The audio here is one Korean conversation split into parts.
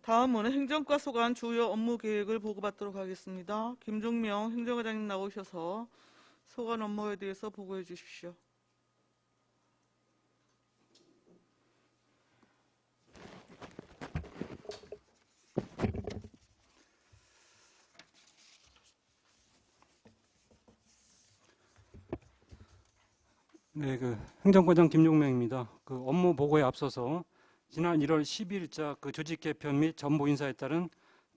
다음은 행정과 소관 주요 업무 계획을 보고받도록 하겠습니다. 김종명 행정과장님 나오셔서 소관 업무에 대해서 보고해 주십시오. 네, 행정과장 김용명입니다. 업무 보고에 앞서서 지난 1월 12일자 조직 개편 및 전보 인사에 따른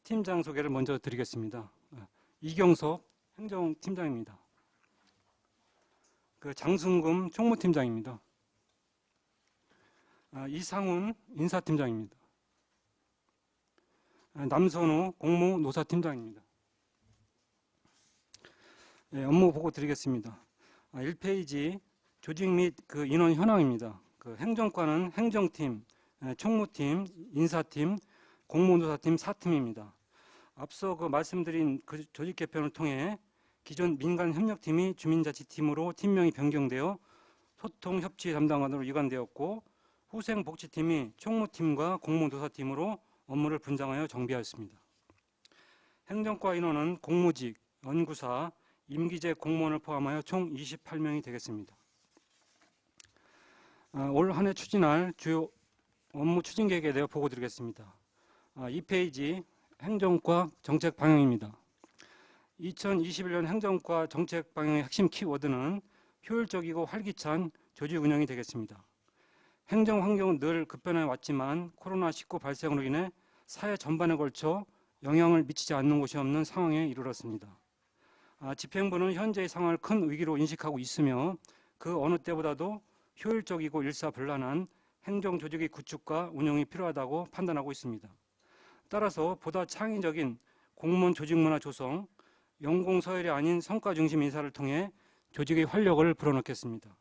팀장 소개를 먼저 드리겠습니다. 이경석 행정팀장입니다. 장승금 총무팀장입니다. 이상훈 인사팀장입니다. 남선우 공무노사팀장입니다. 네, 업무 보고 드리겠습니다. 1페이지 조직 및 인원 현황입니다. 행정과는 행정팀, 총무팀, 인사팀, 공무노사팀 4팀입니다. 앞서 말씀드린 조직 개편을 통해 기존 민간협력팀이 주민자치팀으로 팀명이 변경되어 소통 협치 담당관으로 이관되었고, 후생복지팀이 총무팀과 공무노사팀으로 업무를 분장하여 정비하였습니다. 행정과 인원은 공무직, 연구사, 임기제 공무원을 포함하여 총 28명이 되겠습니다. 올 한 해 추진할 주요 업무 추진 계획에 대해 보고 드리겠습니다. 2페이지 행정과 정책 방향입니다. 2021년 행정과 정책 방향의 핵심 키워드는 효율적이고 활기찬 조직 운영이 되겠습니다. 행정 환경은 늘 급변해 왔지만 코로나19 발생으로 인해 사회 전반에 걸쳐 영향을 미치지 않는 곳이 없는 상황에 이르렀습니다. 집행부는 현재의 상황을 큰 위기로 인식하고 있으며 그 어느 때보다도 효율적이고 일사불란한 행정 조직의 구축과 운영이 필요하다고 판단하고 있습니다. 따라서 보다 창의적인 공무원 조직 문화 조성, 연공서열이 아닌 성과 중심 인사를 통해 조직의 활력을 불어넣겠습니다.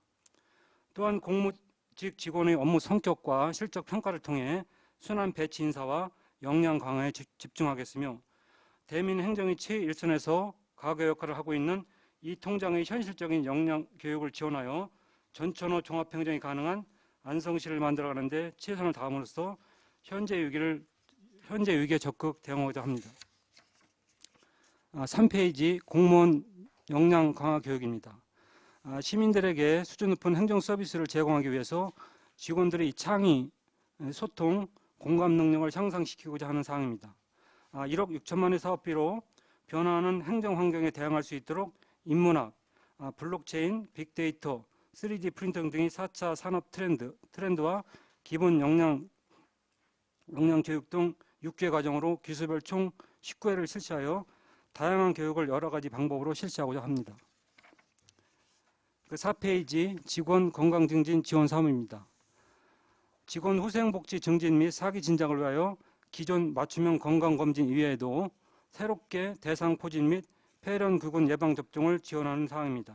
또한 공무직 직원의 업무 성격과 실적 평가를 통해 순환 배치 인사와 역량 강화에 집중하겠으며, 대민 행정의 최일선에서 가교 역할을 하고 있는 이 통장의 현실적인 역량 교육을 지원하여 전천후 종합행정이 가능한 안성시를 만들어가는 데 최선을 다함으로써 현재 위기에 적극 대응하고자 합니다. 3페이지 공무원 역량 강화 교육입니다. 시민들에게 수준 높은 행정 서비스를 제공하기 위해서 직원들의 창의, 소통, 공감 능력을 향상시키고자 하는 사항입니다. 1억 6천만의 사업비로 변화하는 행정 환경에 대응할 수 있도록 인문학, 블록체인, 빅데이터, 3D 프린팅 등의 4차 산업 트렌드와 기본 역량 교육 등 6개 과정으로 기수별 총 19회를 실시하여 다양한 교육을 여러 가지 방법으로 실시하고자 합니다. 4페이지 직원 건강 증진 지원 사업입니다. 직원 후생복지 증진 및 사기 진작을 위하여 기존 맞춤형 건강검진 이외에도 새롭게 대상 포진 및 폐렴구군 예방접종을 지원하는 사항입니다.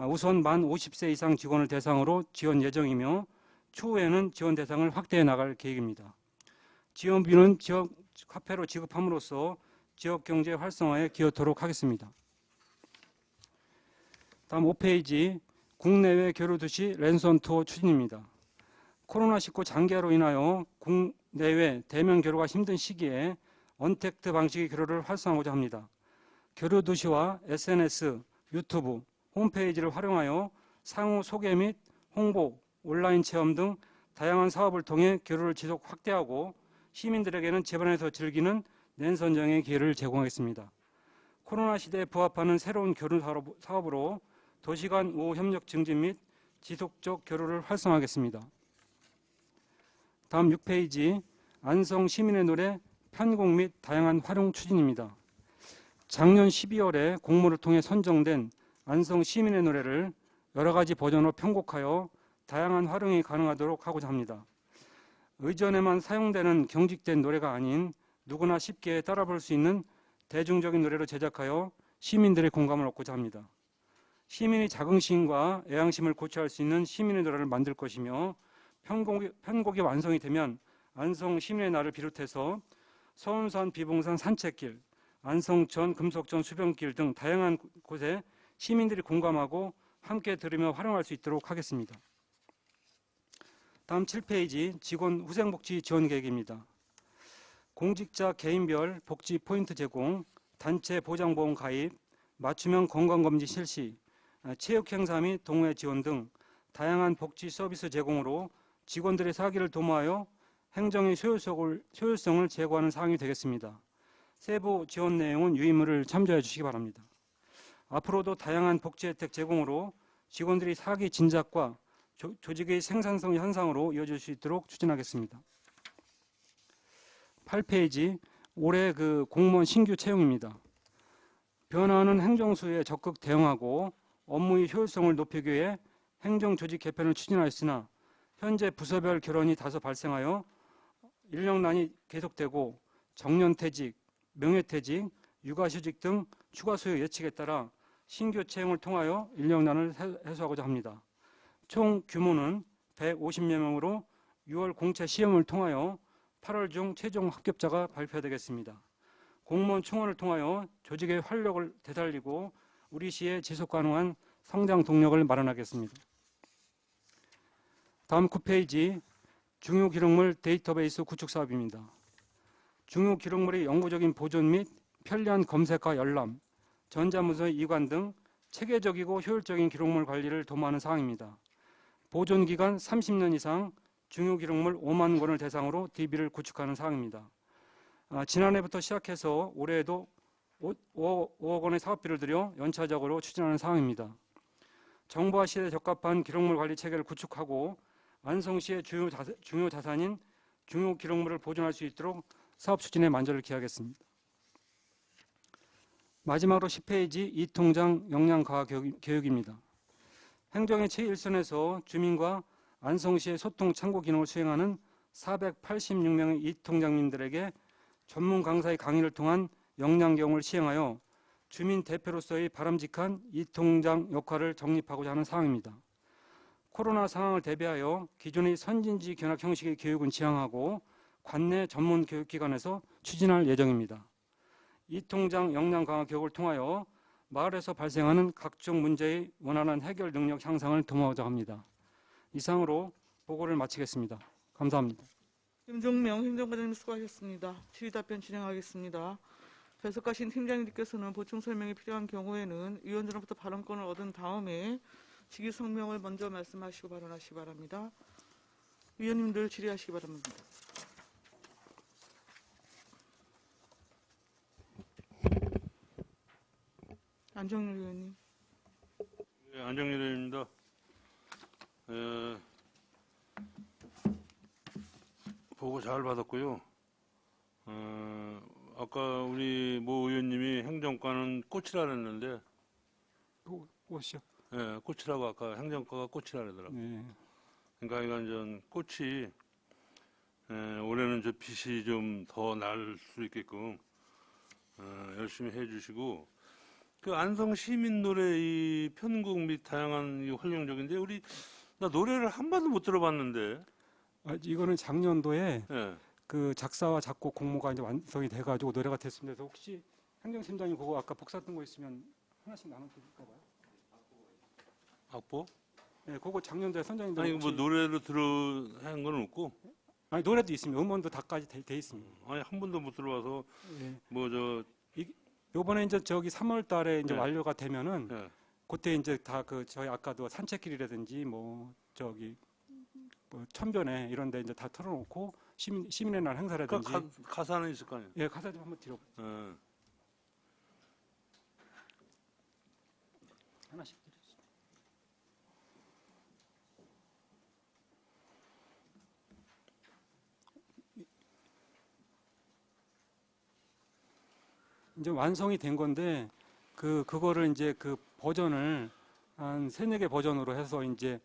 우선 만 50세 이상 직원을 대상으로 지원 예정이며 추후에는 지원 대상을 확대해 나갈 계획입니다. 지원비는 지역 화폐로 지급함으로써 지역 경제 활성화에 기여토록 하겠습니다. 다음 5페이지 국내외 교류 도시 랜선 투어 추진입니다. 코로나19 장기화로 인하여 국내외 대면 교류가 힘든 시기에 언택트 방식의 교류를 활성화하고자 합니다. 교류 도시와 SNS, 유튜브, 홈페이지를 활용하여 상호 소개 및 홍보, 온라인 체험 등 다양한 사업을 통해 교류를 지속 확대하고 시민들에게는 집안에서 즐기는 랜선정의 기회를 제공하겠습니다. 코로나 시대에 부합하는 새로운 교류 사업으로 도시간 우호 협력 증진 및 지속적 교류를 활성화하겠습니다. 다음 6페이지 안성 시민의 노래 편곡 및 다양한 활용 추진입니다. 작년 12월에 공모를 통해 선정된 안성 시민의 노래를 여러 가지 버전으로 편곡하여 다양한 활용이 가능하도록 하고자 합니다. 의전에만 사용되는 경직된 노래가 아닌 누구나 쉽게 따라 부를 수 있는 대중적인 노래로 제작하여 시민들의 공감을 얻고자 합니다. 시민의 자긍심과 애향심을 고취할 수 있는 시민의 노래를 만들 것이며, 편곡이 완성이 되면 안성 시민의 날을 비롯해서 서운산 비봉산 산책길, 안성천 금속전 수변길 등 다양한 곳에 시민들이 공감하고 함께 들으며 활용할 수 있도록 하겠습니다. 다음 7페이지 직원 후생복지 지원 계획입니다. 공직자 개인별 복지 포인트 제공, 단체 보장보험 가입, 맞춤형 건강검진 실시, 체육 행사 및 동호회 지원 등 다양한 복지 서비스 제공으로 직원들의 사기를 도모하여 행정의 효율성을 제고하는 사항이 되겠습니다. 세부 지원 내용은 유의물을 참조해 주시기 바랍니다. 앞으로도 다양한 복지 혜택 제공으로 직원들이 사기 진작과 조직의 생산성 향상으로 이어질 수 있도록 추진하겠습니다. 8페이지 올해 공무원 신규 채용입니다. 변화하는 행정수에 적극 대응하고 업무의 효율성을 높이기 위해 행정조직 개편을 추진하였으나 현재 부서별 결원이 다소 발생하여 인력난이 계속되고 정년퇴직, 명예퇴직, 육아휴직 등 추가 수요 예측에 따라 신규 채용을 통하여 인력난을 해소하고자 합니다. 총 규모는 150여 명으로 6월 공채 시험을 통하여 8월 중 최종 합격자가 발표되겠습니다. 공무원 충원을 통하여 조직의 활력을 되살리고 우리 시의 지속 가능한 성장 동력을 마련하겠습니다. 다음 9페이지 중요 기록물 데이터베이스 구축 사업입니다. 중요 기록물의 영구적인 보존 및 편리한 검색과 열람, 전자문서의 이관 등 체계적이고 효율적인 기록물 관리를 도모하는 사항입니다. 보존 기간 30년 이상 중요 기록물 5만 권을 대상으로 DB를 구축하는 사항입니다. 지난해부터 시작해서 올해에도 5억 원의 사업비를 들여 연차적으로 추진하는 사항입니다. 정보화 시대에 적합한 기록물 관리 체계를 구축하고 안성시의 중요 자산인 중요 기록물을 보존할 수 있도록 사업 추진에 만전을 기하겠습니다. 마지막으로 10페이지 이통장 역량 강화 교육입니다. 행정의 최일선에서 주민과 안성시의 소통 창구 기능을 수행하는 486명의 이통장님들에게 전문 강사의 강의를 통한 역량 교육을 시행하여 주민 대표로서의 바람직한 이통장 역할을 정립하고자 하는 사항입니다. 코로나 상황을 대비하여 기존의 선진지 견학 형식의 교육은 지향하고 관내 전문 교육기관에서 추진할 예정입니다. 이통장 역량 강화 교육을 통하여 마을에서 발생하는 각종 문제의 원활한 해결 능력 향상을 도모하고자 합니다. 이상으로 보고를 마치겠습니다. 감사합니다. 김종명 행정과장님 수고하셨습니다. 질의 답변 진행하겠습니다. 배석하신 팀장님께서는 보충 설명이 필요한 경우에는 위원들로부터 발언권을 얻은 다음에 직위 성명을 먼저 말씀하시고 발언하시기 바랍니다. 위원님들 질의하시기 바랍니다. 안정일 의원님. 네, 안정일 의원입니다. 보고 잘 받았고요. 아까 우리 모 의원님이 행정과는 꽃이라 그랬는데, 꽃이요? 예, 꽃이라고 아까 행정과가 꽃이라 그러더라고요. 네. 그러니까 이건 전 꽃이 올해는 저 빛이 좀 더 날 수 있게끔 열심히 해주시고, 그 안성 시민 노래 이 편곡 및 다양한 이 활용적인데 나 노래를 한 번도 못 들어봤는데. 이거는 작년도에 예. 그 작사와 작곡 공모가 이제 완성이 돼가지고 노래가 됐습니다. 그래서 혹시 행정팀장님 그거 아까 복사 뜬 거 있으면 하나씩 나눠드릴까 봐요. 악보? 네, 그거 작년도에 선장님들 아니 뭐 노래로 한 건 없고. 아니 노래도 있습니다. 음원도 다까지 돼 있습니다. 아니 한 번도 못 들어봐서 예. 뭐 저 요번에 이제 저기 3월달에 이제 네. 완료가 되면은 예. 그때 이제 다 그 저희 아까도 산책길이라든지 뭐 저기 뭐 천변에 이런데 이제 다 털어놓고 시민의 날 행사라든지. 가사는 있을 거 아니에요. 예, 가사 좀 한번 들어보세요. 예. 하나씩 드리겠습니다. 이제 완성이 된 건데 그거를 이제 그 버전을 한 3-4개 버전으로 해서 이제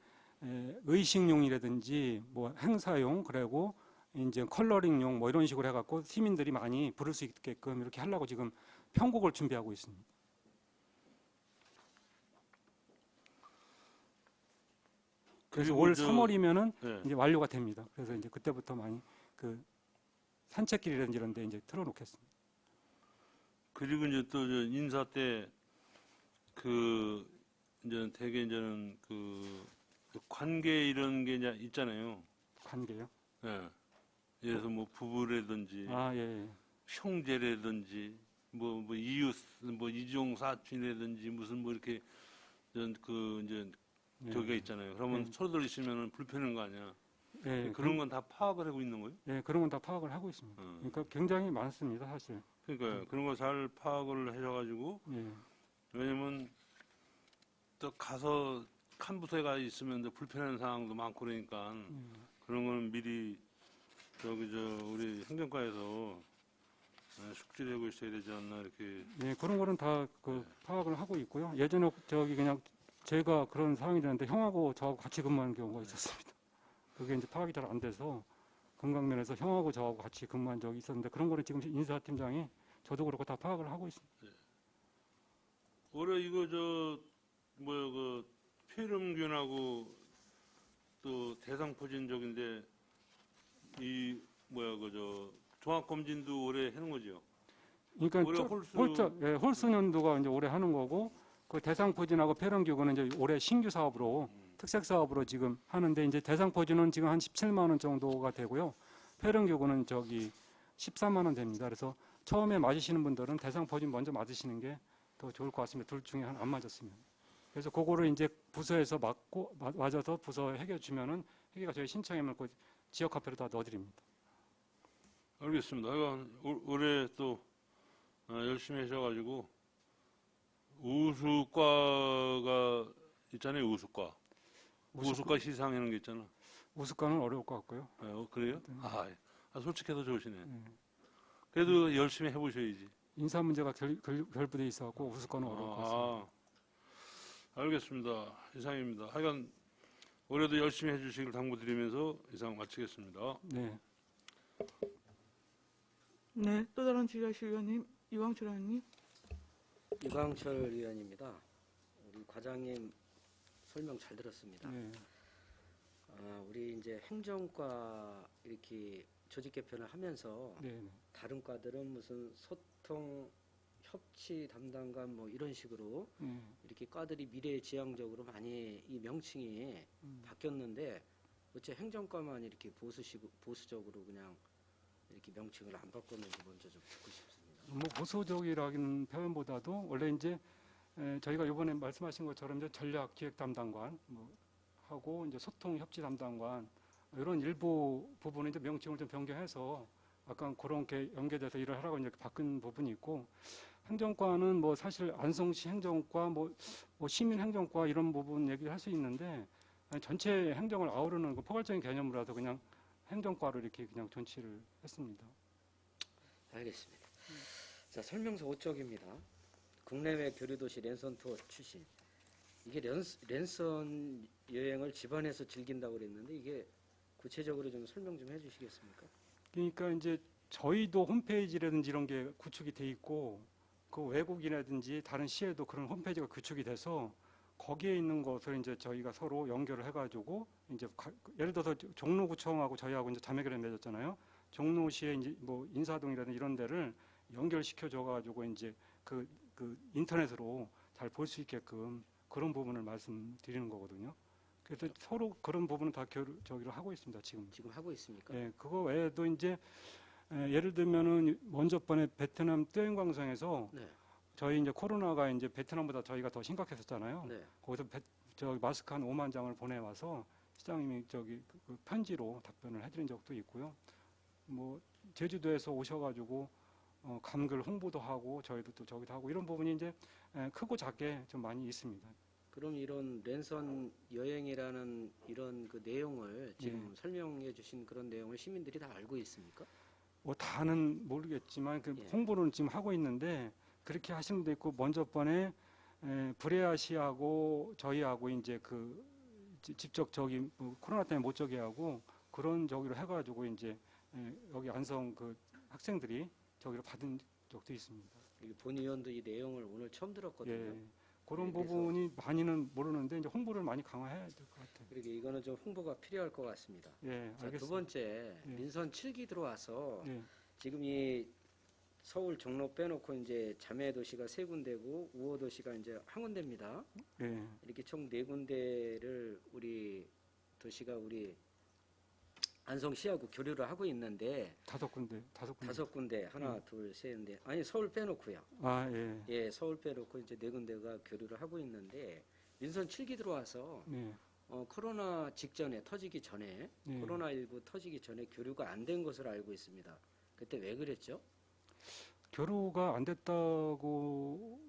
의식용이라든지 뭐 행사용 그리고 이제 컬러링용 뭐 이런 식으로 해갖고 시민들이 많이 부를 수 있게끔 이렇게 하려고 지금 편곡을 준비하고 있습니다. 그래서 올 3월이면은 예. 이제 완료가 됩니다. 그래서 이제 그때부터 많이 그 산책길이라든지 이런 데 이제 틀어놓겠습니다. 그리고 이제 또 저 인사 때 그 이제 대개 이제는 그 관계 이런 게 이제 있잖아요. 관계요? 예. 예를 들어서 뭐 부부라든지 아, 예. 형제라든지 뭐 이웃 뭐 이종 사촌이라든지 무슨 뭐 이렇게 이제 예. 저기가 있잖아요. 그러면 예. 서로들 있으면 불편한 거 아니야. 예, 그런 건 다 파악을 하고 있는 거예요? 예, 그런 건 다 파악을 하고 있습니다. 그러니까 굉장히 많습니다, 사실. 그러니까 그런 거 잘 파악을 해줘가지고 예. 왜냐면 또 가서 칸 부서가 있으면 또 불편한 상황도 많고 그러니까 그런 거는 미리 우리 행정과에서 숙지를 하고 있어야 되지 않나 이렇게. 예, 그런 거는 다 그 파악을 하고 있고요. 예전에 그냥 제가 그런 상황이 되는데 형하고 저하고 같이 근무하는 경우가 있었습니다. 그게 이제 파악이 잘 안 돼서 건강면에서 형하고 저하고 같이 근무한 적이 있었는데 그런 거는 지금 인사팀장이 저도 그렇고 다 파악을 하고 있습니다. 올해 이거 폐렴균하고 또 대상포진적인데 종합검진도 올해 하는 거죠? 그러니까 올해 홀수 연도가 이제 올해 하는 거고 그 대상포진하고 폐렴기구는 이제 올해 신규 사업으로 특색 사업으로 지금 하는데 이제 대상포진은 지금 한 17만 원 정도가 되고요. 폐렴기구는 13만 원 됩니다. 그래서 처음에 맞으시는 분들은 대상포진 먼저 맞으시는 게 더 좋을 것 같습니다. 둘 중에 하나 안 맞았으면. 그래서 그거를 이제 부서에서 맞아서 부서에 해결 주면은 회계가 저희 신청하면 그 지역 화폐로 다 넣어드립니다. 알겠습니다. 올해 또 열심히 하셔가지고 우수과가 있잖아요. 우수과 시상하는 게 있잖아. 우수과는 어려울 것 같고요. 그래요? 솔직해서 좋으시네. 네. 그래도 열심히 해보셔야지. 인사 문제가 결부돼 있어갖고 우수과는 어려울 것 같습니다. 알겠습니다. 이상입니다. 하여간 올해도 열심히 해주시길 당부드리면서 이상 마치겠습니다. 네. 네, 또 다른 질의하실 위원님, 이광철 의원님. 이광철 의원입니다. 우리 과장님 설명 잘 들었습니다. 네. 우리 이제 행정과 이렇게 조직 개편을 하면서 네. 다른 과들은 무슨 소통 협치 담당관 뭐 이런 식으로 네. 이렇게 과들이 미래지향적으로 많이 이 명칭이 바뀌었는데 어째 행정과만 이렇게 보수적으로 그냥 이렇게 명칭을 안 바꿨는지 먼저 좀 듣고 싶습니다. 뭐 보수적이라는 표현보다도 원래 이제 저희가 이번에 말씀하신 것처럼 이제 전략 기획 담당관 하고 이제 소통 협치 담당관 이런 일부 부분은 이제 명칭을 좀 변경해서 약간 그런 게 연계돼서 일을 하라고 이제 바꾼 부분이 있고 행정과는 뭐 사실 안성시 행정과 뭐 시민 행정과 이런 부분 얘기를 할 수 있는데 전체 행정을 아우르는 그 포괄적인 개념으로라도 그냥 행정과로 이렇게 그냥 존치를 했습니다. 알겠습니다. 자, 설명서 5쪽입니다. 국내외 교류도시 랜선 투어 출신. 이게 랜선 여행을 집안에서 즐긴다고 그랬는데 이게 구체적으로 좀 설명 좀 해주시겠습니까? 그러니까 이제 저희도 홈페이지라든지 이런 게 구축이 돼 있고 그 외국이라든지 다른 시에도 그런 홈페이지가 구축이 돼서 거기에 있는 것을 이제 저희가 서로 연결을 해가지고 이제 예를 들어서 종로구청하고 저희하고 이제 자매결연 맺었잖아요. 종로시에 이제 뭐 인사동이라든지 이런 데를 연결시켜줘가지고 이제 그 인터넷으로 잘 볼 수 있게끔 그런 부분을 말씀드리는 거거든요. 그래서 서로 그런 부분은 다 저기를 하고 있습니다. 지금 하고 있습니까? 예, 그거 외에도 이제 예를 들면은 먼저 번에 베트남 뚜엔광성에서 네. 저희 이제 코로나가 이제 베트남보다 저희가 더 심각했었잖아요. 네. 거기서 마스크 한 5만 장을 보내와서 시장님이 그 편지로 답변을 해드린 적도 있고요. 뭐 제주도에서 오셔가지고 감귤 홍보도 하고 저희도 또 저기도 하고 이런 부분이 이제 크고 작게 좀 많이 있습니다. 그럼 이런 랜선 여행이라는 이런 그 내용을 지금 설명해 주신 그런 내용을 시민들이 다 알고 있습니까? 뭐 다는 모르겠지만 그 예. 홍보는 지금 하고 있는데 그렇게 하시는 분도 있고 먼저 번에 브레아시하고 저희하고 이제 그 직접 뭐 코로나 때문에 못 저기 하고 그런 저기로 해가지고 이제 여기 안성 그 학생들이 저기로 받은 적도 있습니다. 본 의원도 이 내용을 오늘 처음 들었거든요. 예. 그런 네, 부분이 많이는 모르는데 이제 홍보를 많이 강화해야 될 것 같아요. 그러게 이거는 좀 홍보가 필요할 것 같습니다. 예, 자, 알겠습니다. 두 번째 예. 민선 7기 들어와서 예. 지금 이 서울 종로 빼놓고 이제 자매 도시가 세 군데고 우호 도시가 이제 한 군데입니다. 예. 이렇게 총 네 군데를 우리 도시가 우리 안성시하고 교류를 하고 있는데 다섯 군데. 5군데 하나 둘 셋인데 아니 서울 빼놓고요. 아, 예. 예, 서울 빼놓고 이제 4군데가 교류를 하고 있는데 민선 7기 들어와서 네. 코로나 직전에 터지기 전에 네. 코로나19 터지기 전에 교류가 안 된 것으로 알고 있습니다. 그때 왜 그랬죠? 교류가 안 됐다고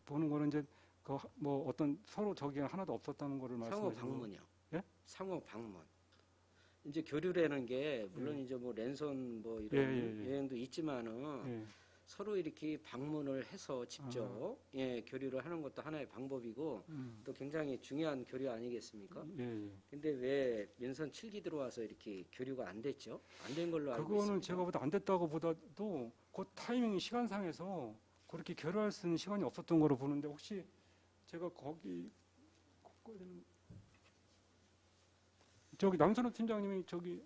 보는 거는 이제 그 뭐 어떤 서로 저기 하나도 없었다는 거를 상호 말씀하시는 거. 방문이요. 예? 상호 방문. 이제 교류라는 게 물론 이제 뭐 랜선 뭐 이런 예. 여행도 있지만은 예. 서로 이렇게 방문을 해서 직접 예, 교류를 하는 것도 하나의 방법이고 또 굉장히 중요한 교류 아니겠습니까? 예. 근데 왜 민선 7기 들어와서 이렇게 교류가 안 됐죠? 안 된 걸로 알고 그거는 있습니다. 제가 보다 안 됐다고 보다도 그 타이밍 시간상에서 그렇게 교류할 수 있는 시간이 없었던 거로 보는데 혹시 제가 거기 저기 남선호 팀장님이 저기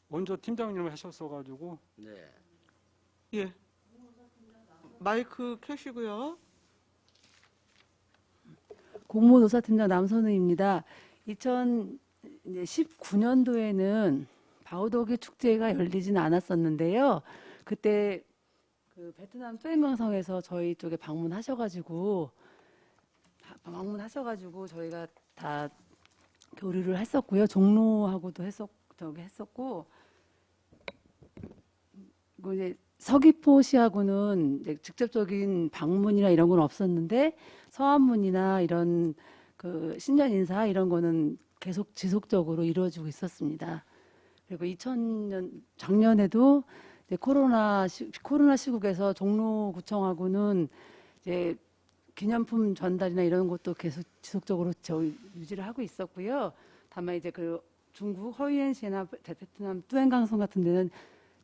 먼저 팀장님을 하셨어가지고 네. 예. 마이크 켜시고요. 공무노사팀장 남선우입니다. 2019년도에는 바오더기 축제가 열리진 않았었는데요. 그때 그 베트남 투행강성에서 저희 쪽에 방문하셔가지고 저희가 다 교류를 했었고요. 종로하고도 했었고, 그리고 이제 서귀포시하고는 이제 직접적인 방문이나 이런 건 없었는데 서한문이나 이런 그 신년 인사 이런 거는 계속 지속적으로 이루어지고 있었습니다. 그리고 작년에도 이제 코로나 시국에서 종로구청하고는 이제 기념품 전달이나 이런 것도 계속 지속적으로 유지를 하고 있었고요. 다만 이제 그 중국 허이엔시나 베트남 뚜엔강성 같은 데는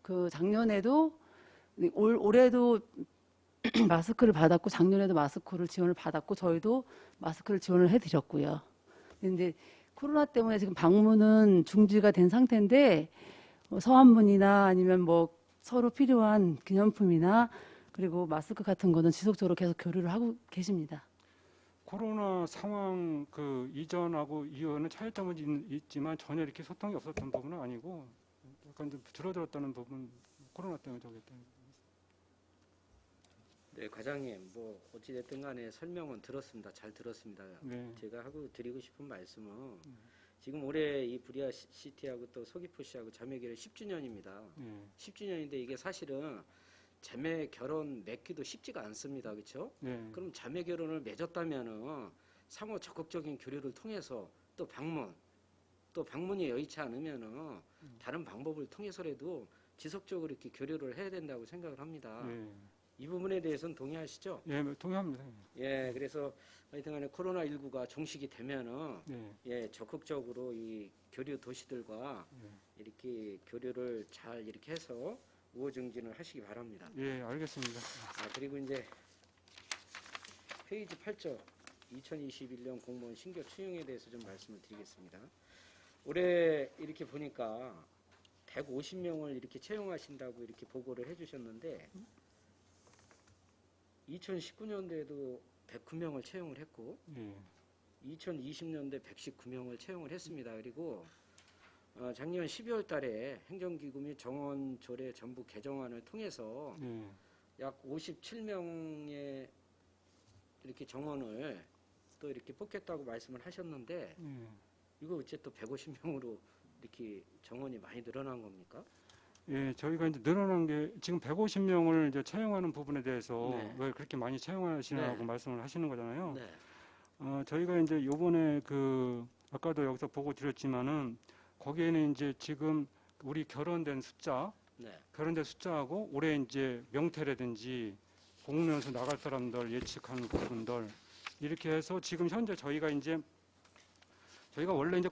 그 작년에도 올해도 마스크를 받았고 작년에도 마스크를 지원을 받았고 저희도 마스크를 지원을 해드렸고요. 근데 코로나 때문에 지금 방문은 중지가 된 상태인데 서한문이나 아니면 뭐 서로 필요한 기념품이나 그리고 마스크 같은 거는 지속적으로 계속 교류를 하고 계십니다. 코로나 상황 그 이전하고 이후에는 차이점은 있지만 전혀 이렇게 소통이 없었던 부분은 아니고 약간 좀 줄어들었다는 부분 코로나 때문에 저기 때문에. 네, 과장님, 뭐 어찌됐든 간에 설명은 들었습니다. 잘 들었습니다. 네. 제가 하고 드리고 싶은 말씀은 지금 올해 이 부리아 시티하고 또 서귀포시하고 자매결혼 10주년입니다. 네. 10주년인데 이게 사실은 자매 결혼 맺기도 쉽지가 않습니다. 그렇죠? 네. 그럼 자매 결혼을 맺었다면은 상호 적극적인 교류를 통해서 또 방문이 여의치 않으면은 다른 방법을 통해서라도 지속적으로 이렇게 교류를 해야 된다고 생각을 합니다. 네. 이 부분에 대해서는 동의하시죠? 예, 동의합니다. 예, 그래서 하여튼간에 코로나19가 종식이 되면은 네. 예, 적극적으로 이 교류 도시들과 네. 이렇게 교류를 잘 이렇게 해서 우호 증진을 하시기 바랍니다. 예, 알겠습니다. 그리고 이제 페이지 8조 2021년 공무원 신규 채용에 대해서 좀 말씀을 드리겠습니다. 올해 이렇게 보니까 150명을 이렇게 채용하신다고 이렇게 보고를 해주셨는데 2019년도에도 109명을 채용을 했고 예. 2020년도에 119명을 채용을 했습니다. 그리고 작년 12월 달에 행정기구 및 정원 조례 전부 개정안을 통해서 예. 약 57명의 이렇게 정원을 또 이렇게 뽑겠다고 말씀을 하셨는데 예. 이거 어째 또 150명으로 이렇게 정원이 많이 늘어난 겁니까? 예, 저희가 이제 늘어난 게 지금 150명을 이제 채용하는 부분에 대해서 네. 왜 그렇게 많이 채용하시냐고 네. 말씀을 하시는 거잖아요. 네. 저희가 이제 요번에 그 아까도 여기서 보고 드렸지만은 거기에는 이제 지금 우리 결혼된 숫자하고 올해 이제 명태라든지 공무원에서 나갈 사람들 예측하는 부분들 이렇게 해서 지금 현재 저희가 원래 이제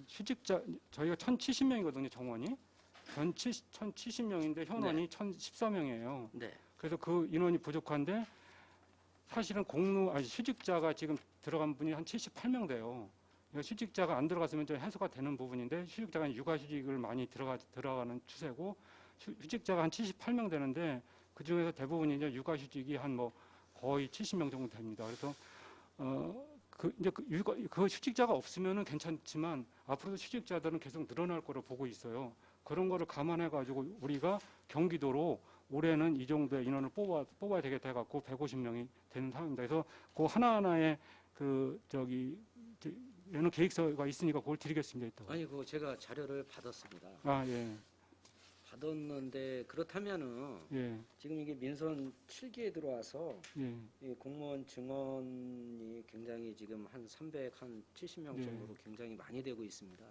휴직자 저희가 1,070명이거든요, 정원이. 1,070명인데 현원이 1,014명이에요. 네. 그래서 그 인원이 부족한데 사실은 휴직자가 지금 들어간 분이 한 78명 돼요. 휴직자가 안 들어갔으면 좀 해소가 되는 부분인데 휴직자가 육아휴직을 많이 들어가는 추세고 휴직자가 한 78명 되는데 그 중에서 대부분이 이제 육아휴직이 한 거의 70명 정도 됩니다. 그래서 그 휴직자가 없으면은 괜찮지만 앞으로도 휴직자들은 계속 늘어날 거로 보고 있어요. 그런 거를 감안해 가지고 우리가 경기도로 올해는 이 정도의 인원을 뽑아야 되겠다 해갖고 150명이 되는 상황입니다. 그래서 그 하나하나의 얘는 계획서가 있으니까 그걸 드리겠습니다. 이따가. 아니 그거 제가 자료를 받았습니다. 아, 예. 받았는데 그렇다면은 예. 지금 이게 민선 7기에 들어와서 예. 이 공무원 증원이 굉장히 지금 한 370명 네. 정도로 굉장히 많이 되고 있습니다.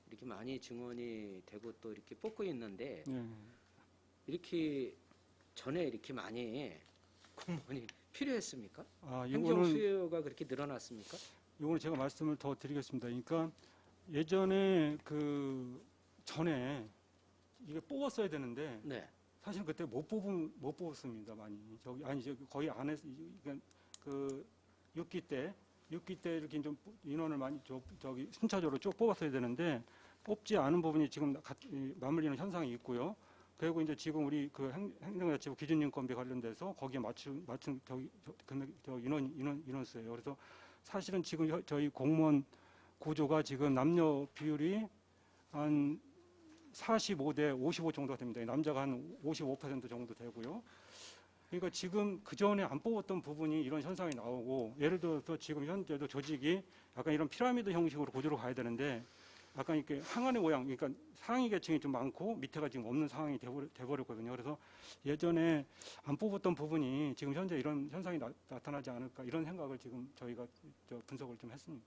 이렇게 많이 증원이 되고 또 이렇게 뽑고 있는데 예. 이렇게 전에 이렇게 많이 공무원이 필요했습니까? 아, 행정 이거는 수요가 그렇게 늘어났습니까? 요거는 제가 말씀을 더 드리겠습니다. 그러니까 예전에 전에 이게 뽑았어야 되는데 네. 사실 그때 못 뽑았습니다. 많이. 거의 안 했, 그러니까 6기 때 이렇게 좀 인원을 많이 순차적으로 쭉 뽑았어야 되는데 뽑지 않은 부분이 지금 맞물리는 현상이 있고요. 그리고 이제 지금 우리 행정자치부 기준인건비 관련돼서 거기에 맞춘 인원수예요. 그래서 사실은 지금 저희 공무원 구조가 지금 남녀 비율이 한 45대 55 정도가 됩니다. 남자가 한 55% 정도 되고요. 그러니까 지금 그 전에 안 뽑았던 부분이 이런 현상이 나오고, 예를 들어서 지금 현재도 조직이 약간 이런 피라미드 형식으로 구조로 가야 되는데 약간 이렇게 항아리 모양, 그러니까 상위 계층이 좀 많고 밑에가 지금 없는 상황이 돼버렸거든요. 그래서 예전에 안 뽑았던 부분이 지금 현재 이런 현상이 나타나지 않을까, 이런 생각을 지금 저희가 분석을 좀 했습니다.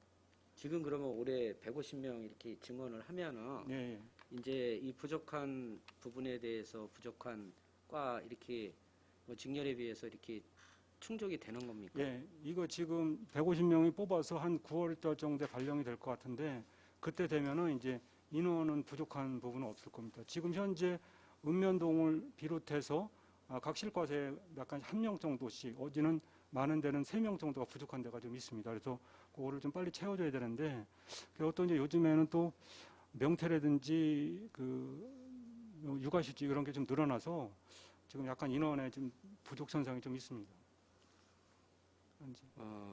지금 그러면 올해 150명 이렇게 증원을 하면은 예, 예. 이제 이 부족한 부분에 대해서 부족한 과 이렇게 뭐 직렬에 비해서 이렇게 충족이 되는 겁니까? 예, 이거 지금 150명이 뽑아서 한 9월달 정도에 발령이 될 것 같은데 그때 되면은 이제 인원은 부족한 부분은 없을 겁니다. 지금 현재 읍면동을 비롯해서 각 실과세에 약간 1명 정도씩, 어디는 많은 데는 3명 정도가 부족한 데가 좀 있습니다. 그래서 그거를 좀 빨리 채워줘야 되는데, 그리고 또 이제 요즘에는 또 명태라든지 육아휴직 이런 게 좀 늘어나서 지금 약간 인원에 좀 부족 현상이 좀 있습니다.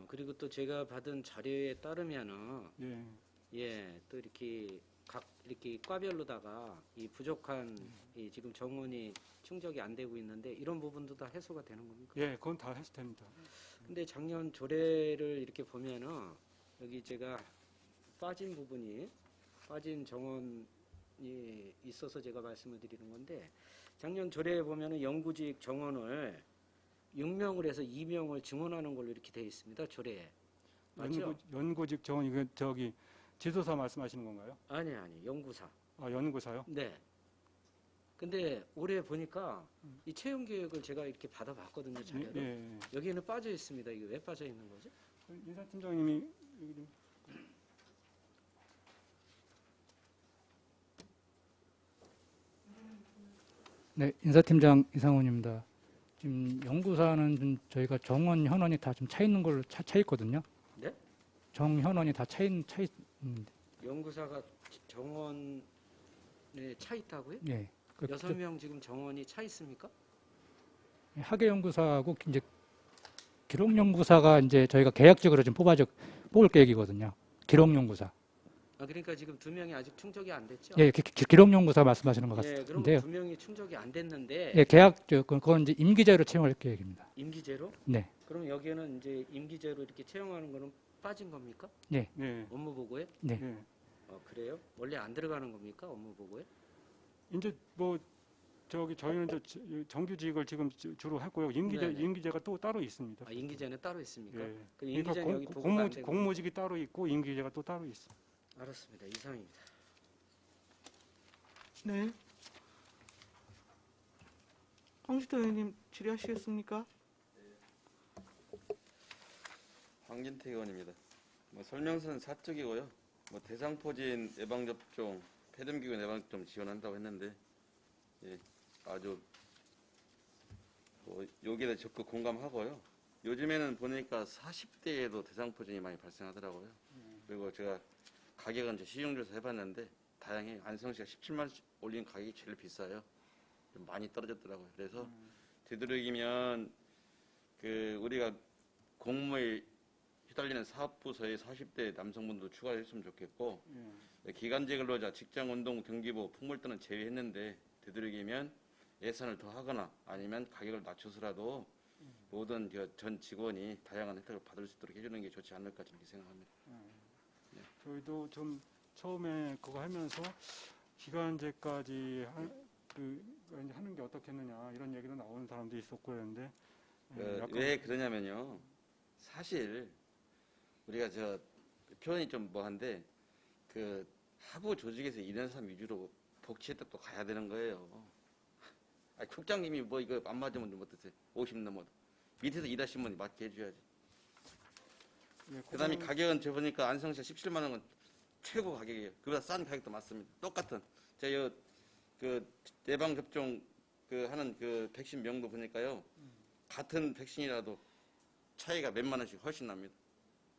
그리고 또 제가 받은 자료에 따르면은 예, 예, 또 이렇게 각 이렇게 과별로다가 이 부족한 이 지금 정원이 충족이 안 되고 있는데 이런 부분도 다 해소가 되는 겁니까? 예, 그건 다 해서 됩니다. 근데 작년 조례를 이렇게 보면은 여기 제가 빠진 정원이 있어서 제가 말씀을 드리는 건데, 작년 조례에 보면은 영구직 정원을 6명을 해서 2명을 증원하는 걸로 이렇게 되어 있습니다. 조례에. 맞죠? 연구직 정원, 이거 지도사 말씀하시는 건가요? 아니, 연구사. 아, 연구사요? 네. 근데 올해 보니까 이 채용 계획을 제가 이렇게 받아봤거든요, 자료를. 예. 여기에는 빠져 있습니다. 이게 왜 빠져 있는 거죠? 인사팀장님이 여기 좀. 네, 인사팀장 이상훈입니다. 지금 연구사는 좀 저희가 정원 현원이 다 좀 차 있는 걸로 차 있거든요. 네? 정현원이 다 차 있는데. 연구사가 정원에 차 있다고요? 예. 6명 지금 정원이 차 있습니까? 학예 연구사하고 이제 기록 연구사가 이제 저희가 계약직으로 좀 뽑을 계획이거든요. 기록 연구사. 그러니까 지금 2명이 아직 충족이 안 됐죠? 예, 기록 연구사 말씀하시는 것 예, 그럼 같은데요. 2명이 충족이 안 됐는데 예, 그건 이제 임기제로 채용할 계획입니다. 임기제로? 네. 그럼 여기에는 이제 임기제로 이렇게 채용하는 거는 빠진 겁니까? 네. 업무 보고에? 네. 예. 그래요? 원래 안 들어가는 겁니까? 업무 보고에? 이제 저희는 정규직을 지금 주로 했고요. 임기제가 또 따로 있습니다. 임기제는 따로 있습니까? 예. 그 임기제는 그러니까 여기 보고가 안 되고. 공모직이 따로 있고 임기제가 또 따로 있습니다. 알았습니다. 이상입니다. 네. 황시태 의원님 질의하시겠습니까? 황진태 의원입니다. 설명서는 사적이고요. 대상포진 예방접종, 폐렴기근 예방접종 지원한다고 했는데, 예, 아주 여기에 대해 적극 공감하고요. 요즘에는 보니까 40대에도 대상포진이 많이 발생하더라고요. 그리고 제가 가격은 시중조사 해봤는데 다양해. 안성시가 17만 원 올린 가격이 제일 비싸요. 좀 많이 떨어졌더라고요. 그래서 되도록이면 그 우리가 공무에 휘달리는 사업부서에 40대 남성분도 추가했으면 좋겠고 기간제 근로자, 직장운동, 경기부, 풍물단은 제외했는데 되도록이면 예산을 더 하거나 아니면 가격을 낮춰서라도 모든 전 직원이 다양한 혜택을 받을 수 있도록 해주는 게 좋지 않을까 저렇게 생각합니다. 저희도 좀 처음에 그거 하면서 기간제까지 하는 게 어떻겠느냐 이런 얘기도 나오는 사람도 있었고 그랬는데 왜 그러냐면요. 사실 우리가 표현이 좀 뭐한데 그 하부 조직에서 일하는 사람 위주로 복지 혜택도 가야 되는 거예요. 아니, 국장님이 뭐 이거 안 맞으면 좀 어떠세요? 50 넘어도 밑에서 일하신 분이 맞게 해줘야지. 그다음에 가격은 저 보니까 안성시가 17만 원은 최고 가격이에요. 그보다 싼 가격도 맞습니다. 똑같은 제가 그 예방 접종 그 하는 그 백신 명도 보니까요. 같은 백신이라도 차이가 몇만 원씩 훨씬 납니다.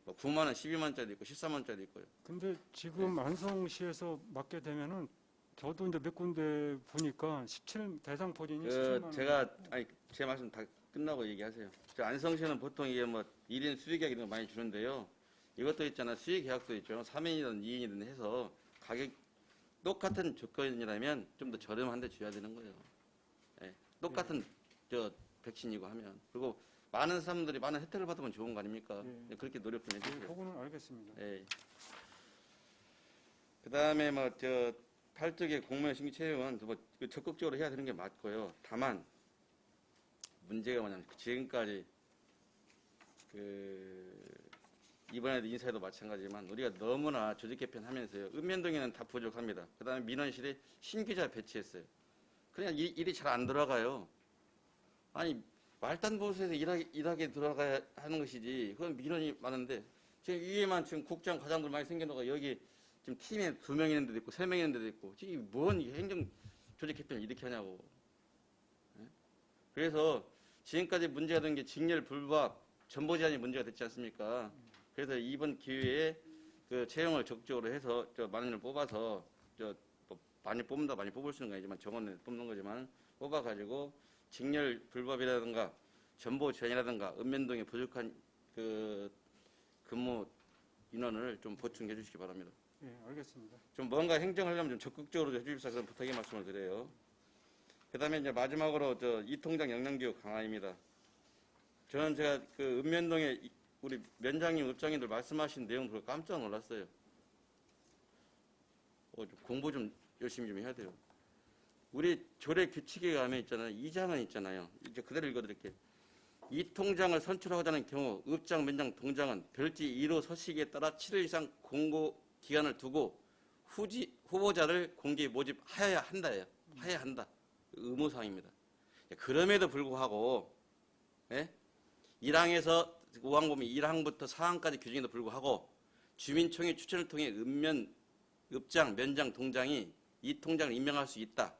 뭐 9만 원, 12만 원짜리 있고 13만 원짜리 있고요. 근데 지금 안성시에서 맞게 되면은 저도 이제 몇 군데 보니까 17 대상 포진이 17만 원. 제가 아니 제 말씀 다 끝나고 얘기하세요. 저 안성시는 보통 이게 뭐 1인 수의계약 이런 거 많이 주는데요. 이것도 있잖아. 수의계약도 있죠. 3인이든 2인이든 해서 가격 똑같은 조건이라면 좀 더 저렴한데 줘야 되는 거예요. 예. 똑같은 백신이고 하면 그리고 많은 사람들이 많은 혜택을 받으면 좋은 거 아닙니까? 그렇게 노력 좀 해주세요. 그거는 알겠습니다. 예. 그다음에 뭐 8쪽의 공무원 신규 채용은 뭐 적극적으로 해야 되는 게 맞고요. 다만 문제가 뭐냐면 지금까지 이번에도 인사에도 마찬가지지만 우리가 너무나 조직 개편하면서요. 읍면동에는 다 부족합니다. 그다음에 민원실에 신규자 배치했어요. 그냥 일이 잘 안 돌아가요. 아니 말단보수에서 일하게 돌아가야 하는 것이지. 그건 민원이 많은데 지금 위에만 지금 국장 과장들 많이 생겨나가 여기 지금 팀에 2명 있는 데도 있고 3명 있는 데도 있고 지금 뭔 행정 조직 개편을 이렇게 하냐고. 예? 그래서 지금까지 문제가 된 게 직렬 불법 전보 제한이 문제가 됐지 않습니까? 그래서 이번 기회에 그 채용을 적극적으로 해서 많은 걸 뽑아서 뭐 많이 뽑는다 많이 뽑을 수는 아니지만 정원에 뽑는 거지만 뽑아가지고 직렬 불법이라든가 전보 제한이라든가 읍면동에 부족한 그 근무 인원을 좀 보충해 주시기 바랍니다. 예, 알겠습니다. 좀 뭔가 행정하려면 좀 적극적으로 해주십사 그런 부탁의 말씀을 드려요. 그다음에 이제 마지막으로 이 통장 역량교육 강화입니다. 저는 제가 그 읍면동에 우리 면장님, 읍장님들 말씀하신 내용 보고 깜짝 놀랐어요. 좀 공부 좀 열심히 좀 해야 돼요. 우리 조례 규칙에 가면 있잖아요. 2장은 있잖아요. 이제 그대로 읽어드릴게요. 이 통장을 선출하고자 하는 경우 읍장, 면장, 동장은 별지 1호 서식에 따라 7일 이상 공고 기간을 두고 후보자를 공개 모집하여야 한다예요. 하여야 한다. 의무사항입니다. 그럼에도 불구하고 1항에서 5항 보면 1항부터 4항까지 규정에도 불구하고 주민총회 추천을 통해 읍장, 면장, 동장이 이 통장을 임명할 수 있다.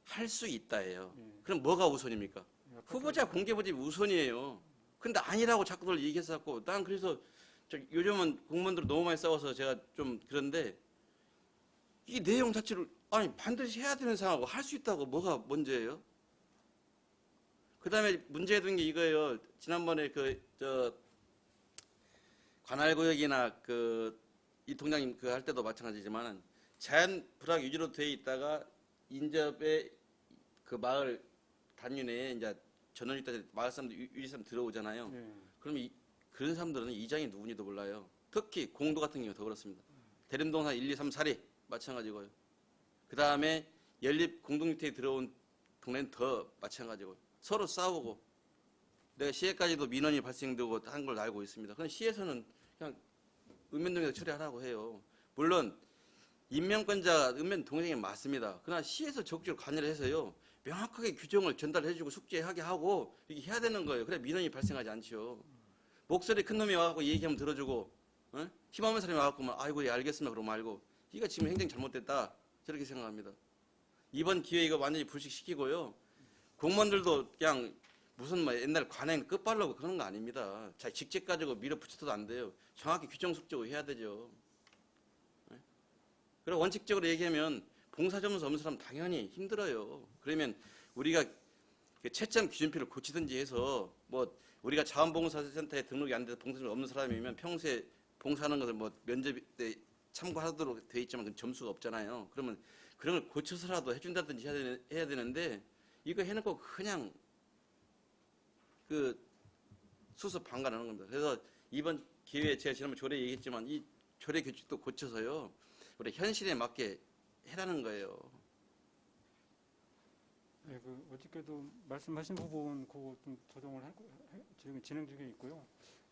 할 수 있다예요. 그럼 뭐가 우선입니까? 후보자 공개 모집이 우선이에요. 근데 아니라고 자꾸들 얘기했었고 난 그래서 요즘은 공무원들 너무 많이 싸워서 제가 좀 그런데 이 내용 자체를 아니 반드시 해야 되는 상황하고 할 수 있다고 뭐가 문제예요? 그다음에 문제된 게 이거예요. 지난번에 관할구역이나 이 통장님 할 때도 마찬가지지만 자연 불황 유지로 돼 있다가 인접에 그 마을 단위내에 이제 전원 있다 마을 사람들 유지 사람 들어오잖아요. 그러면 그런 사람들은 이장이 누군지도 몰라요. 특히 공도 같은 경우 더 그렇습니다. 대림동산 1, 2, 3, 4리 마찬가지고요. 그 다음에 연립 공동주택에 들어온 동네는 더 마찬가지고요. 서로 싸우고 내가 시에까지도 민원이 발생되고 한 걸 알고 있습니다. 그럼 시에서는 그냥 읍면동에서 처리하라고 해요. 물론 임명권자 읍면 동생이 맞습니다. 그러나 시에서 적극적으로 관여를 해서요. 명확하게 규정을 전달해주고 숙제하게 하고 이렇게 해야 되는 거예요. 그래 민원이 발생하지 않죠. 목소리 큰 놈이 와갖고 얘기하면 들어주고 힘없는 사람이 와갖고 아이고 예 알겠습니다 그러고 말고 이거 지금 행정 잘못됐다 저렇게 생각합니다. 이번 기회에 이거 완전히 불식시키고요. 공무원들도 그냥 무슨 옛날 관행 끝발라고 그런 거 아닙니다. 자기 직책 가지고 밀어붙여도 안 돼요. 정확히 규정 숙제로 해야 되죠. 그리고 원칙적으로 얘기하면 봉사점수 없는 사람 당연히 힘들어요. 그러면 우리가 그 채점 기준표를 고치든지 해서 뭐 우리가 자원봉사센터에 등록이 안 돼서 봉사점이 없는 사람이면 평소에 봉사하는 것을 뭐 면접 때 참고하도록 돼 있지만 그 점수가 없잖아요. 그러면 그런 걸 고쳐서라도 해준다든지 해야 되는데 이거 해놓고 그냥 그 수습 방관하는 겁니다. 그래서 이번 기회에 제가 지난번 조례 얘기했지만 이 조례 규칙도 고쳐서요 우리 현실에 맞게 해라는 거예요. 네, 그 어저께도 말씀하신 부분 그거 좀 조정을 지금 진행 중에 있고요.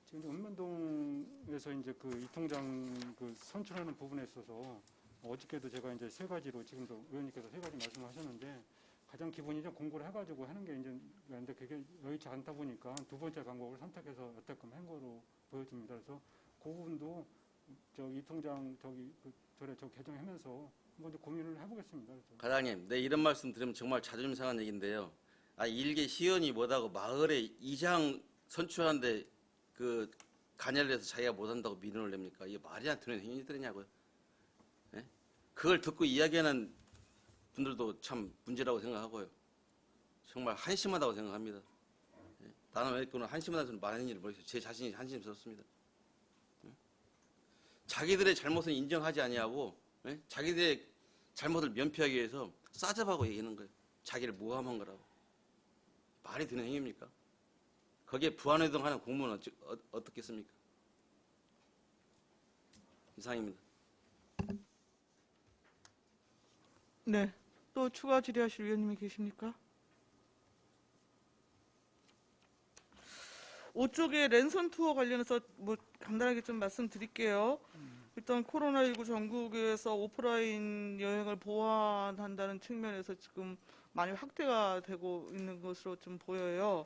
지금 이제 읍면동에서 이제 그 이 통장 그 선출하는 부분에 있어서 어저께도 제가 이제 세 가지로 지금도 의원님께서 세 가지 말씀하셨는데 가장 기본이 좀 공고를 해가지고 하는 게 이제 근데 그게 여의치 않다 보니까 두 번째 방법을 선택해서 여태껏 한 거로 보여집니다. 그래서 그 부분도 이 통장 그 조례 개정하면서 한번 좀 고민을 해보겠습니다. 그래서. 과장님, 네, 이런 말씀 들으면 정말 자존심 상한 얘기인데요. 일개 시의원이 못하고 마을에 이장 선출하는데 그 간여를 해서 자기가 못한다고 민원을 냅니까? 이게 말이 안 되는 행위들이냐고요. 네? 그걸 듣고 이야기하는 분들도 참 문제라고 생각하고요. 정말 한심하다고 생각합니다. 네? 나는 왜 그런 한심하다는 소리 많은 일을 모르겠어요. 제 자신이 한심스럽습니다. 네? 자기들의 잘못은 인정하지 아니하고 네? 자기들의 잘못을 면피하기 위해서 싸잡하고 얘기하는 거예요. 자기를 모함한 거라고. 말이 되는 행위입니까? 거기에 부안회동하는 공무원은 어떻겠습니까? 이상입니다. 네. 또 추가 질의하실 위원님이 계십니까? 5쪽의 랜선 투어 관련해서 뭐 간단하게 좀 말씀드릴게요. 일단 코로나19 전국에서 오프라인 여행을 보완한다는 측면에서 지금 많이 확대가 되고 있는 것으로 좀 보여요.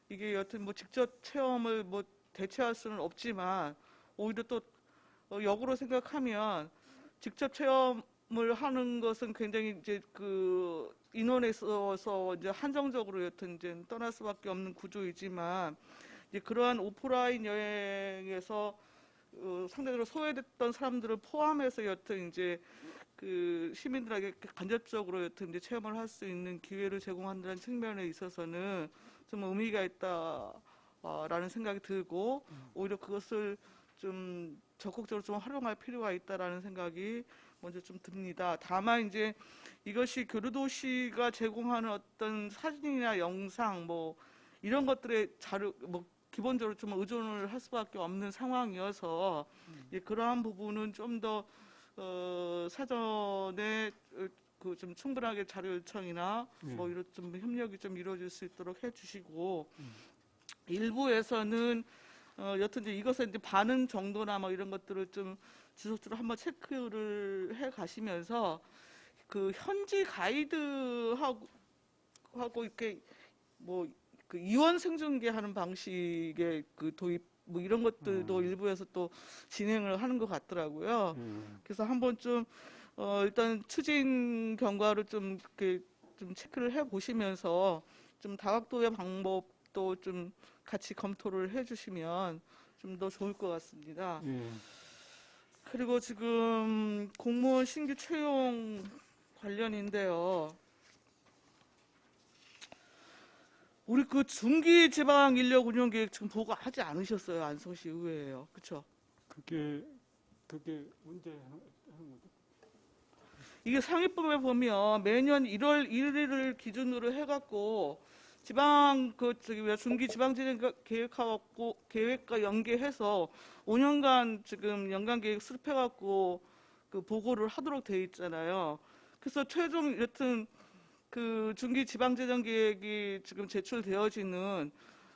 이게 여튼 뭐 직접 체험을 뭐 대체할 수는 없지만 오히려 또 역으로 생각하면 직접 체험을 하는 것은 굉장히 이제 그 인원에 있어서 이제 한정적으로 여튼 이제 떠날 수밖에 없는 구조이지만 이제 그러한 오프라인 여행에서 상대적으로 소외됐던 사람들을 포함해서 여튼 이제 그 시민들에게 간접적으로 여튼 이제 체험을 할 수 있는 기회를 제공한다는 측면에 있어서는 좀 의미가 있다라는 생각이 들고 오히려 그것을 좀 적극적으로 좀 활용할 필요가 있다라는 생각이 먼저 좀 듭니다. 다만 이제 이것이 교류도시가 제공하는 어떤 사진이나 영상 뭐 이런 것들의 자료 뭐 기본적으로 좀 의존을 할 수밖에 없는 상황이어서 그러한 부분은 좀 더 사전에 그 좀 충분하게 자료 요청이나 뭐 이런 좀 협력이 좀 이루어질 수 있도록 해주시고 일부에서는 여튼 이제 이것에 이제 반응 정도나 뭐 이런 것들을 좀 지속적으로 한번 체크를 해 가시면서 그 현지 가이드하고 이렇게 뭐 그 이원 생중계하는 방식의 그 도입 뭐 이런 것들도 일부에서 또 진행을 하는 것 같더라고요. 그래서 한번 좀 일단 추진 경과를 좀 이렇게 좀 체크를 해 보시면서 좀 다각도의 방법도 좀 같이 검토를 해주시면 좀 더 좋을 것 같습니다. 그리고 지금 공무원 신규 채용 관련인데요. 우리 그 중기 지방 인력 운영 계획 지금 보고하지 않으셨어요? 안성시 의회에요. 그렇죠? 그게 언제 하는 거죠? 이게 상위법에 보면 매년 1월 1일을 기준으로 해갖고 지방 중기 지방진행 계획과 연계해서 5년간 지금 연간 계획 수립해갖고 그 보고를 하도록 돼 있잖아요. 그래서 최종 여튼 그 중기 지방재정 계획이 지금 제출되어지는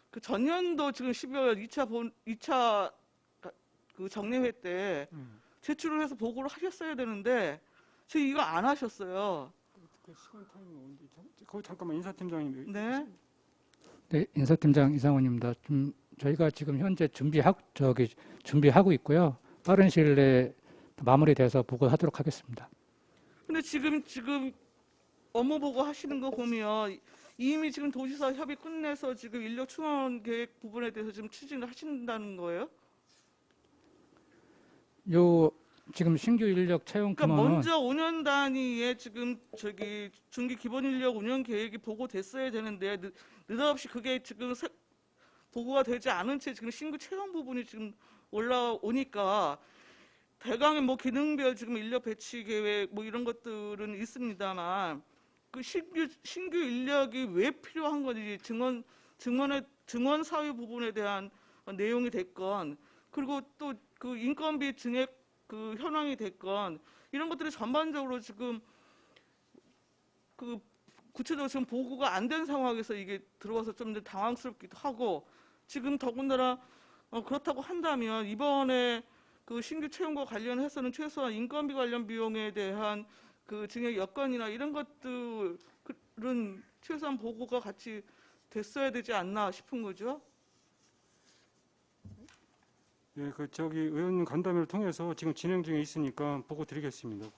그 전년도 지금 12월 2차 그 정례회 때 제출을 해서 보고를 하셨어야 되는데 지금 이거 안 하셨어요. 그 시간 타이밍 언제? 거기 잠깐만 인사팀장님. 네. 네, 인사팀장 이상원입니다. 좀 저희가 지금 현재 준비하고 있고요. 빠른 시일 내에 마무리돼서 보고하도록 하겠습니다. 근데 지금 업무 보고 하시는 거 보면 이미 지금 도지사 협의 끝내서 지금 인력 충원 계획 부분에 대해서 지금 추진을 하신다는 거예요? 지금 신규 인력 채용 그러니까 규모는 먼저 5년 단위에 지금 중기 기본 인력 운영 계획이 보고됐어야 되는데 느닷없이 그게 지금 보고가 되지 않은 채 지금 신규 채용 부분이 지금 올라오니까 대강의 뭐 기능별 지금 인력 배치 계획 뭐 이런 것들은 있습니다만 그 신규 인력이 왜 필요한 건지 증원 사유 부분에 대한 내용이 됐건 그리고 또 그 인건비 증액 그 현황이 됐건 이런 것들이 전반적으로 지금 그 구체적으로 지금 보고가 안 된 상황에서 이게 들어와서 좀 당황스럽기도 하고 지금 더군다나 그렇다고 한다면 이번에 그 신규 채용과 관련해서는 최소한 인건비 관련 비용에 대한 그 증액 여건이나 이런 것들은 최소한 보고가 같이 됐어야 되지 않나 싶은 거죠. 예, 의원 간담회를 통해서 지금 진행 중에 있으니까 보고 드리겠습니다.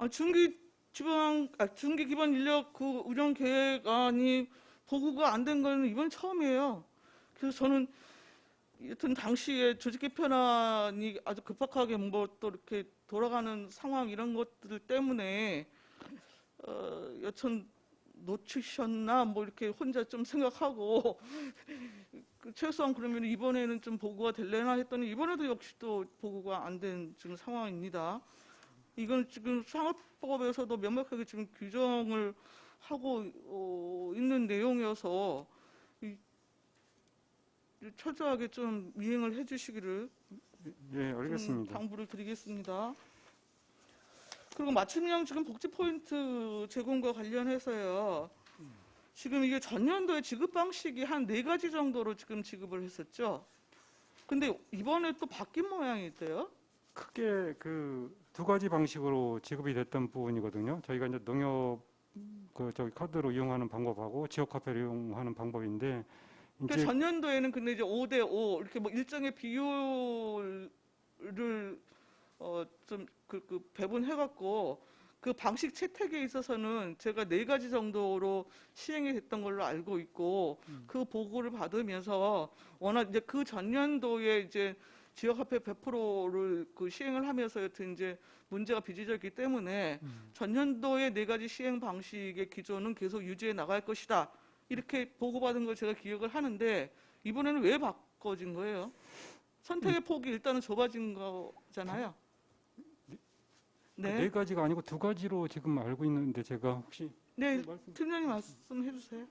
중기 기본 인력 그 운영 계획안이 보고가 안 된 건 이번 처음이에요. 그래서 저는 여튼 당시에 조직 개편안이 아주 급박하게 뭐 또 이렇게 돌아가는 상황 이런 것들 때문에 여튼 놓치셨나 뭐 이렇게 혼자 좀 생각하고 최소한 그러면 이번에는 좀 보고가 될래나 했더니 이번에도 역시 또 보고가 안 된 지금 상황입니다. 이건 지금 상업법에서도 명확하게 지금 규정을 하고 있는 내용이어서 철저하게 좀 이행을 해주시기를 예, 알겠습니다. 당부를 드리겠습니다. 그리고 맞춤형 지금 복지 포인트 제공과 관련해서요. 지금 이게 전년도에 지급 방식이 한 4가지 정도로 지금 지급을 했었죠. 근데 이번에 또 바뀐 모양이 있대요. 크게 그 2가지 방식으로 지급이 됐던 부분이거든요. 저희가 이제 농협 카드로 이용하는 방법하고 지역 화폐를 이용하는 방법인데 그러니까 이제 전년도에는 근데 이제 5대5 이렇게 뭐 일정의 비율을 좀 배분해갖고 그 방식 채택에 있어서는 제가 4가지 정도로 시행이 됐던 걸로 알고 있고 그 보고를 받으면서 워낙 이제 그 전년도에 이제 지역화폐 100%를 그 시행을 하면서 여튼 이제 문제가 빚어졌기 때문에 전년도의 4가지 시행 방식의 기조는 계속 유지해 나갈 것이다. 이렇게 보고받은 걸 제가 기억을 하는데 이번에는 왜 바꿔진 거예요? 선택의 폭이 일단은 좁아진 거잖아요. 네. 4가지가 아니고 2가지로 지금 알고 있는데 제가 혹시 네, 팀장님 말씀해 주세요.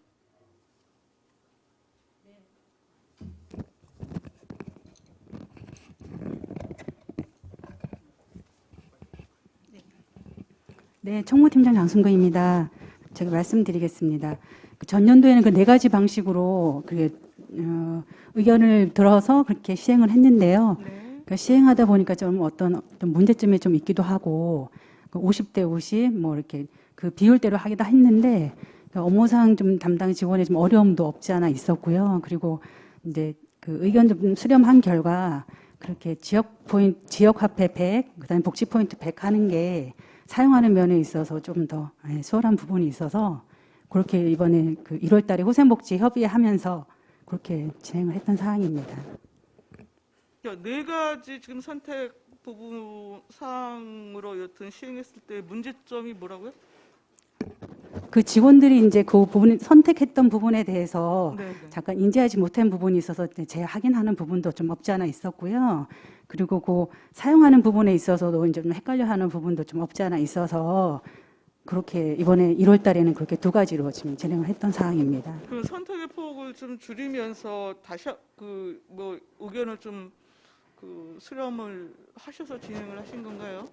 네, 총무팀장 장순근입니다. 제가 말씀드리겠습니다. 전년도에는 그 4가지 방식으로 의견을 들어서 그렇게 시행을 했는데요. 네. 그러니까 시행하다 보니까 좀 어떤 문제점이 좀 있기도 하고 50대 50 뭐 이렇게 그 비율대로 하기도 했는데 업무상 좀 담당 직원의 좀 어려움도 없지 않아 있었고요. 그리고 이제 그 의견 좀 수렴한 결과 그렇게 지역 화폐 100, 그다음에 복지 포인트 100 하는 게 사용하는 면에 있어서 좀 더 수월한 부분이 있어서 그렇게 이번에 그 1월 달에 후생복지 협의하면서 그렇게 진행을 했던 사항입니다. 4가지 지금 선택 부분 사항으로 여튼 시행했을 때 문제점이 뭐라고요? 그 직원들이 이제 그 부분 선택했던 부분에 대해서 네. 잠깐 인지하지 못한 부분이 있어서 재확인하는 부분도 좀 없지 않아 있었고요. 그리고 그 사용하는 부분에 있어서도 이제 좀 헷갈려하는 부분도 좀 없지 않아 있어서 그렇게 이번에 1월 달에는 그렇게 2가지로 지금 진행을 했던 사항입니다. 그 선택의 폭을 좀 줄이면서 다시 뭐 의견을 좀 수렴을 하셔서 진행을 하신 건가요?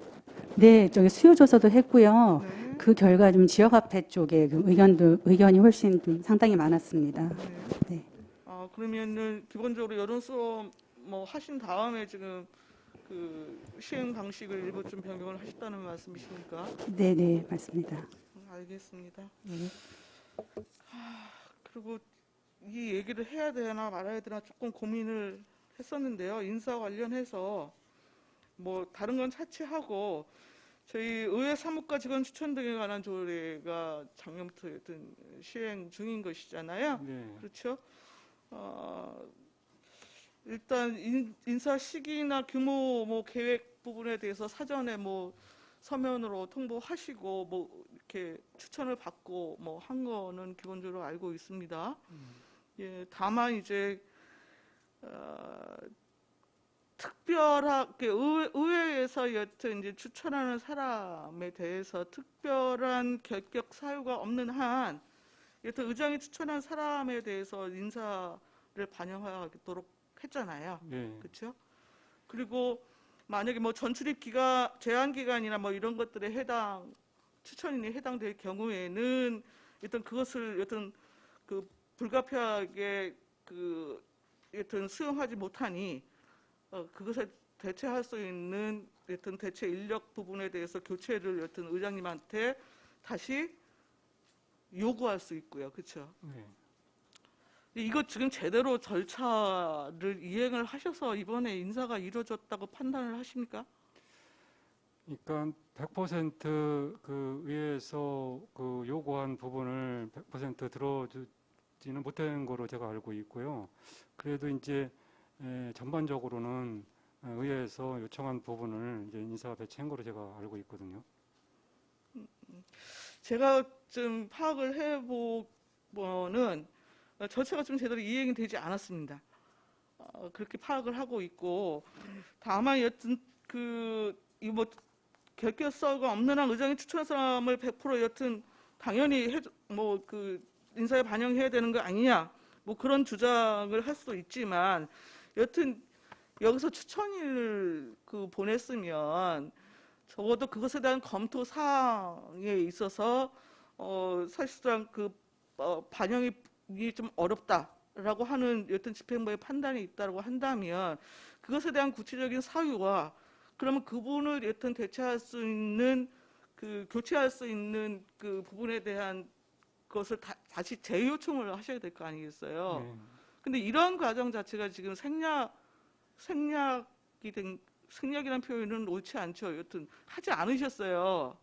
네, 저기 수요 조사도 했고요. 네. 그 결과 좀 지역화폐 쪽에 그 의견이 훨씬 좀 상당히 많았습니다. 네. 그러면은 기본적으로 여론 수업 뭐 하신 다음에 지금 그 시행 방식을 일부 좀 변경을 하셨다는 말씀이십니까? 네, 네, 맞습니다. 알겠습니다. 네. 그리고 이 얘기를 해야 되나 말아야 되나 조금 고민을 했었는데요. 인사 관련해서 뭐 다른 건 차치하고 저희 의회 사무과 직원 추천 등에 관한 조례가 작년부터 여튼 시행 중인 것이잖아요. 네. 그렇죠? 일단 인사 시기나 규모 뭐 계획 부분에 대해서 사전에 뭐 서면으로 통보하시고 뭐 이렇게 추천을 받고 뭐 한 거는 기본적으로 알고 있습니다. 예, 다만 이제 특별하게 의회에서 여튼 이제 추천하는 사람에 대해서 특별한 결격 사유가 없는 한 여튼 의장이 추천한 사람에 대해서 인사를 반영하도록 했잖아요. 네. 그렇죠? 그리고 만약에 뭐 전출입 기간, 제한 기간이나 뭐 이런 것들에 추천인이 해당될 경우에는 일단 그것을 여튼 그 불가피하게 그 여튼 수용하지 못하니 그것에 대체할 수 있는 여튼 대체 인력 부분에 대해서 교체를 여튼 의장님한테 다시 요구할 수 있고요. 그렇죠? 네. 이거 지금 제대로 절차를 이행을 하셔서 이번에 인사가 이루어졌다고 판단을 하십니까? 그러니까 100%그 의회에서 그 요구한 부분을 100% 들어주지는 못한 거로 제가 알고 있고요. 그래도 이제 전반적으로는 의회에서 요청한 부분을 이제 인사 배치한 거로 제가 알고 있거든요. 제가 좀 파악을 해보면은 절차가 좀 제대로 이행이 되지 않았습니다. 그렇게 파악을 하고 있고, 다만 여튼 이 뭐 결격사유가 없는 한 의장이 추천한 사람을 100% 여튼 당연히 뭐 그 인사에 반영해야 되는 거 아니냐, 뭐 그런 주장을 할 수도 있지만 여튼 여기서 추천인을 보냈으면 적어도 그것에 대한 검토 사항에 있어서 사실상 반영이 좀 어렵다라고 하는 여튼 집행부의 판단이 있다고 한다면 그것에 대한 구체적인 사유와 그러면 그분을 여튼 대체할 수 있는 교체할 수 있는 그 부분에 대한 것을 다시 재요청을 하셔야 될 거 아니겠어요. 네. 근데 이런 과정 자체가 지금 생략이라는 표현은 옳지 않죠. 여튼 하지 않으셨어요.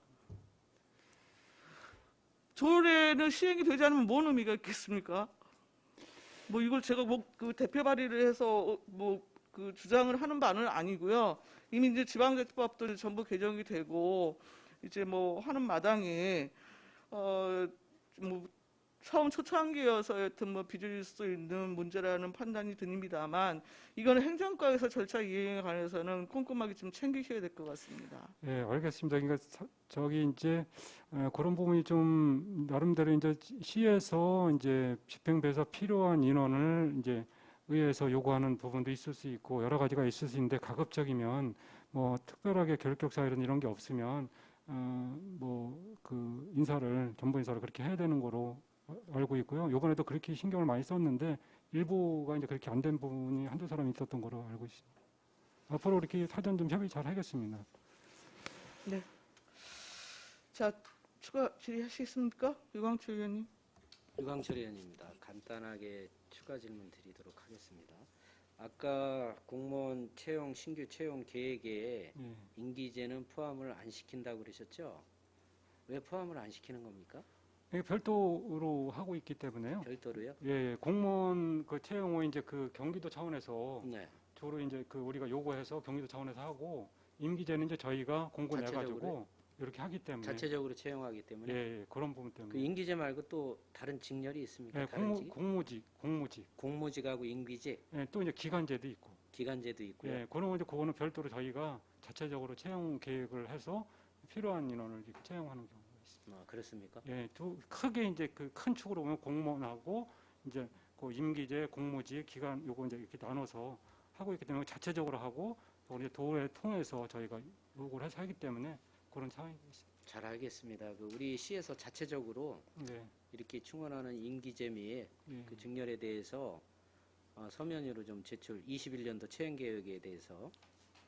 조례는 시행이 되지 않으면 뭔 의미가 있겠습니까? 뭐 이걸 제가 그 대표 발의를 해서 그 주장을 하는 바는 아니고요. 이미 이제 지방자치법도 전부 개정이 되고 이제 뭐 하는 마당에 뭐 처음 초창기여서 여튼 뭐 빚을 수 있는 문제라는 판단이 듭니다만 이거는 행정과에서 절차 이행에 관해서는 꼼꼼하게 좀 챙기셔야 될 것 같습니다. 네, 알겠습니다. 그러니까 저기 이제 그런 부분이 좀 나름대로 이제 시에서 이제 집행부에서 필요한 인원을 이제 의회에서 요구하는 부분도 있을 수 있고 여러 가지가 있을 수 있는데 가급적이면 뭐 특별하게 결격사 이런 게 없으면 뭐 그 정보 인사를 그렇게 해야 되는 거로 알고 있고요. 이번에도 그렇게 신경을 많이 썼는데 일부가 이제 그렇게 안 된 부분이 한두 사람 있었던 거로 알고 있습니다. 앞으로 이렇게 사전 좀 협의 잘 하겠습니다. 네. 자, 추가 질의하시겠습니까? 유광철 의원님. 유광철 의원입니다. 간단하게 추가 질문 드리도록 하겠습니다. 아까 공무원 신규 채용 계획에 예. 임기제는 포함을 안 시킨다고 그러셨죠? 왜 포함을 안 시키는 겁니까? 이게 별도로 하고 있기 때문에요. 별도로요? 예, 공무원 그 채용 후 이제 그 경기도 차원에서 네. 주로 이제 그 우리가 요구해서 경기도 차원에서 하고 임기제는 이제 저희가 공고 내가지고 자체적으로요? 이렇게 하기 때문에 자체적으로 채용하기 때문에. 예, 그런 부분 그 때문에 임기제 말고 또 다른 직렬이 있습니까? 예, 다른지? 공무직 공무직하고 임기제, 예, 또 이제 기간제도 있고 기간제도 있고요. 예, 그거는 별도로 저희가 자체적으로 채용 계획을 해서 필요한 인원을 이렇게 채용하는 경우가 있습니다. 그렇습니까? 예, 크게 이제 그 큰 축으로 보면 공무원하고 이제 그 임기제, 공무직, 기간 요거 이제 이렇게 나눠서 하고 있기 때문에 자체적으로 하고 또 이제 도를 통해서 저희가 요구를 해서 하기 때문에 그런 차이가 있습니다. 잘 알겠습니다. 우리 시에서 자체적으로 네, 이렇게 충원하는 임기제 및 예, 그 직렬에 대해서 서면으로 좀 제출, 21년도 채용 계획에 대해서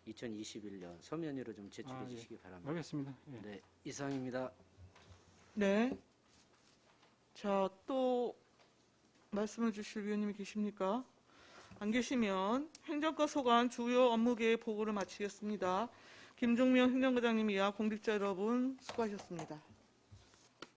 2021년 서면으로 좀 제출해 예. 주시기 바랍니다. 알겠습니다. 예. 네, 이상입니다. 네. 자, 또 말씀해 주실 위원님이 계십니까? 안 계시면 행정과 소관 주요 업무계획 보고를 마치겠습니다. 김종명 행정과장님 이하 공직자 여러분 수고하셨습니다.